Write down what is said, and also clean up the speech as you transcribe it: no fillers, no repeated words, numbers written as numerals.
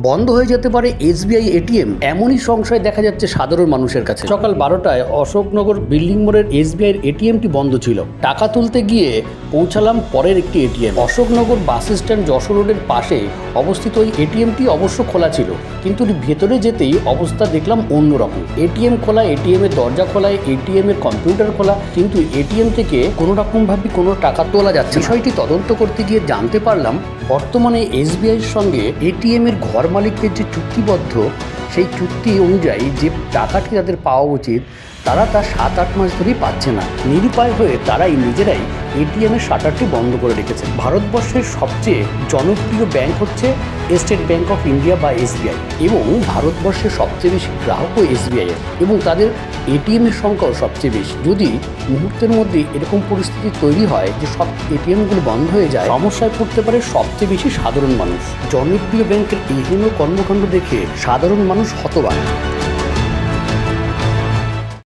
বন্ধ হয়ে যেতে পারে এসবিআই এটিএম, এমনই সংশয় দেখা যাচ্ছে সাধারণ মানুষের কাছে। সকাল 12টায় অশোকনগর বিল্ডিং মোড়ের এসবিআইয়ের এটিএমটি বন্ধ ছিল। টাকা তুলতে গিয়ে পৌঁছালাম পরের একটি ATM. Ashoknagar bus stand Jessore রোডের পাশে অবস্থিত ওই এটিএমটি অবশ্য খোলা ছিল, কিন্তু ভেতরে যেতেই অবস্থা দেখলাম অন্যরকম। এটিএম খোলা, এটিএম এর দরজা খোলা, এটিএম এর কম্পিউটার খোলা, কিন্তু এটিএম থেকে কোনো রকমভাবে কোনো টাকা তোলা যাচ্ছে। বিষয়টি তদন্ত করতে গিয়ে জানতে পারলাম বর্তমানে এসবিআইয়ের সঙ্গে এটিএম এর ঘর মালিকদের যে চুক্তিবদ্ধ, সেই চুক্তি অনুযায়ী যে টাকাটি তাদের পাওয়া উচিত তারা তা 7-8 মাস ধরেই পাচ্ছে না। নিরুপায় হয়ে তারাই নিজেরাই এটিএম এর শাটারটি বন্ধ করে রেখেছে। ভারতবর্ষের সবচেয়ে জনপ্রিয় ব্যাংক হচ্ছে স্টেট ব্যাংক অফ ইন্ডিয়া বা এসবিআই, এবং ভারতবর্ষের সবচেয়ে বেশি গ্রাহকও এসবিআই এর, এবং তাদের এটিএম এর সংখ্যাও সবচেয়ে বেশি। যদি মুহূর্তের মধ্যে এরকম পরিস্থিতি তৈরি হয় যে সব এটিএমগুলো বন্ধ হয়ে যায়, সমস্যায় পড়তে পারে সবচেয়ে বেশি সাধারণ মানুষ। জনপ্রিয় ব্যাংকের এই কর্মকাণ্ড দেখে সাধারণ মানুষ হতবাক।